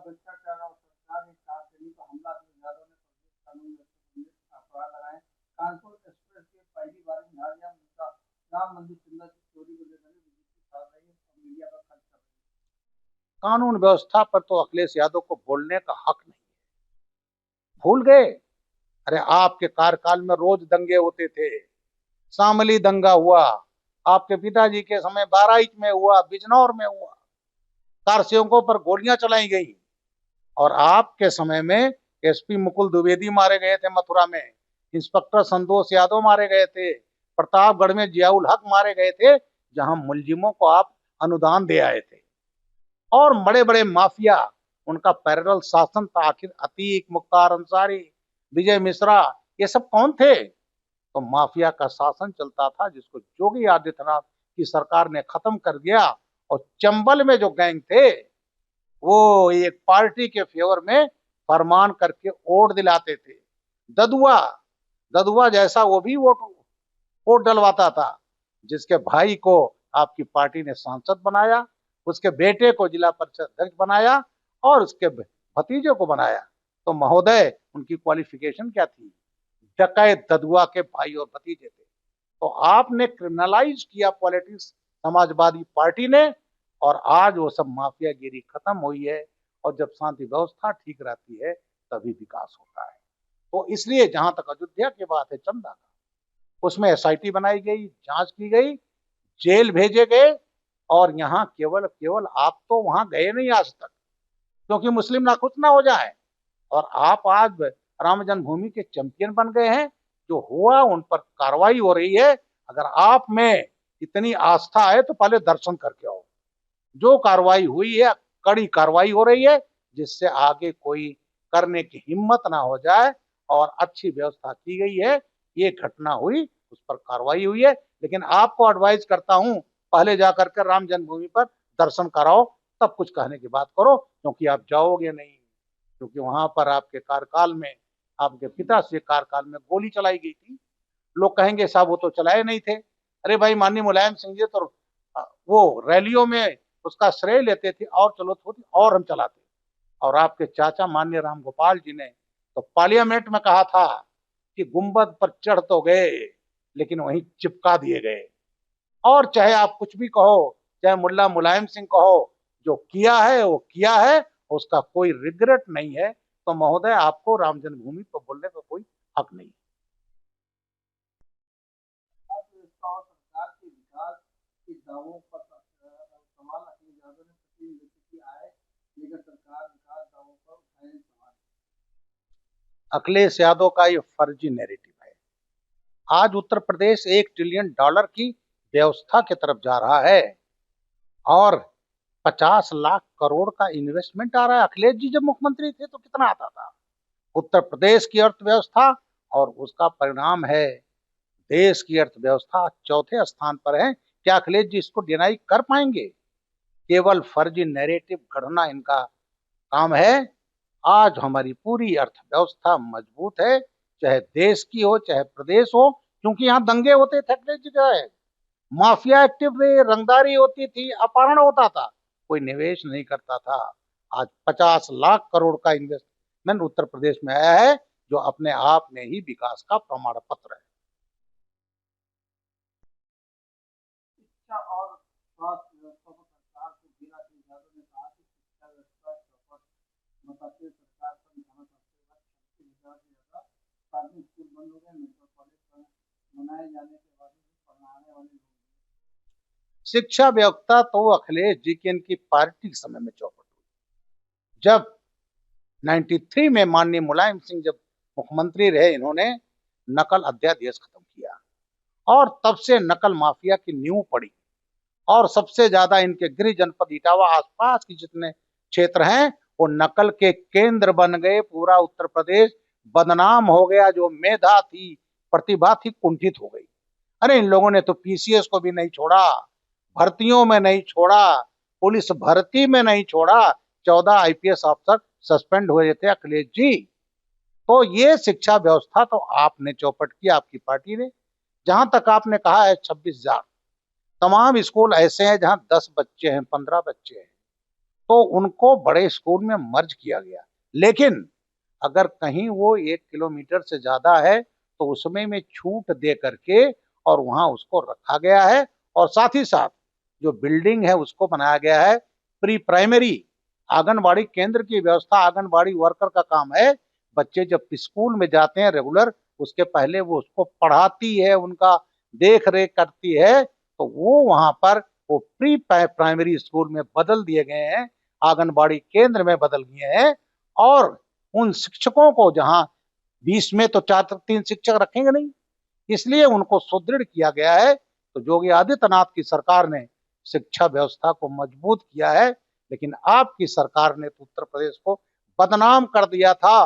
भ्रष्टाचार और सरकार ने कारकर्मी पर हमला कर यादव ने प्रदेश कानून व्यवस्था पर अपराध लगाए। कानपुर एक्सप्रेस के पहली बार झाड़िया मुद्दा राम मंदिर चंदा की चोरी को लेकर बीजेपी कर रही है और मीडिया पर खर्च कर रही है। कानून व्यवस्था पर तो अखिलेश यादव को बोलने का हक नहीं है। भूल गए? अरे आपके कार्यकाल में रोज दंगे होते थे। शामली दंगा हुआ, आपके पिताजी के समय बहराइच में हुआ, बिजनौर में हुआ, कारसेवकों पर गोलियां चलाई गई। और आपके समय में एसपी मुकुल द्विवेदी मारे गए थे मथुरा में, इंस्पेक्टर संतोष यादव मारे गए थे, प्रतापगढ़ में जियाउल हक मारे गए थे, जहां मुलजिमों को आप अनुदान दे आए थे। और बड़े बड़े माफिया, उनका पैरेलल शासन था। आखिर अतीक, मुख्तार अंसारी, विजय मिश्रा, ये सब कौन थे? तो माफिया का शासन चलता था, जिसको योगी आदित्यनाथ की सरकार ने खत्म कर दिया। और चंबल में जो गैंग थे, वो एक पार्टी के फेवर में फरमान करके वोट दिलाते थे। ददुआ ददुआ जैसा वो भी वोट डलवाता था, जिसके भाई को आपकी पार्टी ने सांसद बनाया, उसके बेटे को जिला परिषद अध्यक्ष बनाया और उसके भतीजे को बनाया। तो महोदय, उनकी क्वालिफिकेशन क्या थी? डकैत ददुआ के भाई और भतीजे थे। तो आपने क्रिमिनलाइज किया पॉलिटिक्स समाजवादी पार्टी ने, और आज वो सब माफियागिरी खत्म हुई है। और जब शांति व्यवस्था ठीक रहती है तभी विकास होता है। तो इसलिए जहां तक अयोध्या की बात है, चंदा का, उसमें एसआईटी बनाई गई, जांच की गई, जेल भेजे गए। और यहाँ केवल आप तो वहां गए नहीं आज तक, क्योंकि मुस्लिम नाखुश ना हो जाए। और आप आज राम जन्मभूमि के चैंपियन बन गए हैं। जो हुआ उन पर कार्रवाई हो रही है। अगर आप में इतनी आस्था है तो पहले दर्शन करके आओ। जो कार्रवाई हुई है, कड़ी कार्रवाई हो रही है, जिससे आगे कोई करने की हिम्मत ना हो जाए। और अच्छी व्यवस्था की गई है। ये घटना हुई, उस पर कार्रवाई हुई है। लेकिन आपको एडवाइस करता हूं, पहले जाकर के राम जन्मभूमि पर दर्शन कराओ, तब कुछ कहने की बात करो। क्योंकि आप जाओगे नहीं, क्योंकि वहां पर आपके कार्यकाल में, आपके पिता से कार्यकाल में गोली चलाई गई थी। लोग कहेंगे साहब वो तो चलाए नहीं थे। अरे भाई, माननीय मुलायम सिंह जी तो वो रैलियों में उसका श्रेय लेते थे, और चलो थोड़ी और हम चलाते। और आपके चाचा माननीय राम गोपाल जी ने तो पार्लियामेंट में कहा था कि गुंबद पर चढ़ तो गए, लेकिन वहीं चिपका दिए गए। और चाहे आप कुछ भी कहो, चाहे मुल्ला मुलायम सिंह कहो, जो किया है वो किया है, उसका कोई रिग्रेट नहीं है। तो महोदय, आपको राम जन्मभूमि पर बोलने का कोई हक नहीं। सरकार के विकास के दावों पर सवाल अखिलेश यादव ने किया है, लेकिन सरकार विकास दावों पर उठाए सवाल। अखिलेश यादव का ये फर्जी नैरेटिव है। आज उत्तर प्रदेश $1 ट्रिलियन की व्यवस्था की तरफ जा रहा है और 50 लाख करोड़ का इन्वेस्टमेंट आ रहा है। अखिलेश जी जब मुख्यमंत्री थे तो कितना आता था? उत्तर प्रदेश की अर्थव्यवस्था, और उसका परिणाम है देश की अर्थव्यवस्था चौथे स्थान पर है। क्या अखिलेश जी इसको डिनाई कर पाएंगे? केवल फर्जी नैरेटिव गढ़ना इनका काम है। आज हमारी पूरी अर्थव्यवस्था मजबूत है, चाहे देश की हो चाहे प्रदेश हो। क्योंकि यहाँ दंगे होते थे, अखिलेश जी का है, माफिया एक्टिव थे, रंगदारी होती थी, अपहरण होता था, कोई निवेश नहीं करता था। आज 50 लाख करोड़ का इन्वेस्टमेंट उत्तर प्रदेश में आया है, जो अपने आप में ही विकास का प्रमाण पत्र है। शिक्षा और स्वास्थ्य व्यवस्था को सरकार को गिरा के यादव ने कहा कि शिक्षा व्यवस्था चौपट बताते सरकार पर निशाना साधते वक्त 36,000 से ज्यादा प्राथमिक स्कूल बंद हो गए, मेडिकल कॉलेज बनाए जाने के बाद पढ़ाने वाले लोग। शिक्षा व्यवस्था तो अखिलेश जी की इनकी पार्टी के समय में चौपट हुई। जब 93 में माननीय मुलायम सिंह जब मुख्यमंत्री रहे, इन्होंने नकल अध्यादेश खत्म किया और तब से नकल माफिया की नींव पड़ी। और सबसे ज्यादा इनके गृह जनपद इटावा आसपास के जितने क्षेत्र हैं, वो नकल के केंद्र बन गए। पूरा उत्तर प्रदेश बदनाम हो गया। जो मेधा थी, प्रतिभा थी, कुंठित हो गई। अरे इन लोगों ने तो पीसीएस को भी नहीं छोड़ा, भर्तियों में नहीं छोड़ा, पुलिस भर्ती में नहीं छोड़ा। 14 आईपीएस अफसर सस्पेंड हुए थे अखिलेश जी। तो ये शिक्षा व्यवस्था तो आपने चौपट किया, आपकी पार्टी ने। जहां तक आपने कहा है 26,000, तमाम स्कूल ऐसे हैं जहां 10 बच्चे हैं, 15 बच्चे हैं। तो उनको बड़े स्कूल में मर्ज किया गया। लेकिन अगर कहीं वो 1 किलोमीटर से ज्यादा है तो उसमें में छूट दे करके और वहां उसको रखा गया है। और साथ ही साथ जो बिल्डिंग है उसको बनाया गया है प्री प्राइमरी आंगनबाड़ी केंद्र की व्यवस्था। आंगनबाड़ी वर्कर का काम है, बच्चे जब स्कूल में जाते हैं रेगुलर, उसके पहले वो उसको पढ़ाती है, उनका देख रेख करती है। तो वो वहां पर वो प्री प्राइमरी स्कूल में बदल दिए गए हैं, आंगनबाड़ी केंद्र में बदल गए हैं। और उन शिक्षकों को जहां 20 में तो 4 3 शिक्षक रखेंगे नहीं, इसलिए उनको सुदृढ़ किया गया है। तो योगी आदित्यनाथ की सरकार ने शिक्षा व्यवस्था को मजबूत किया है, लेकिन आपकी सरकार ने तो उत्तर प्रदेश को बदनाम कर दिया था।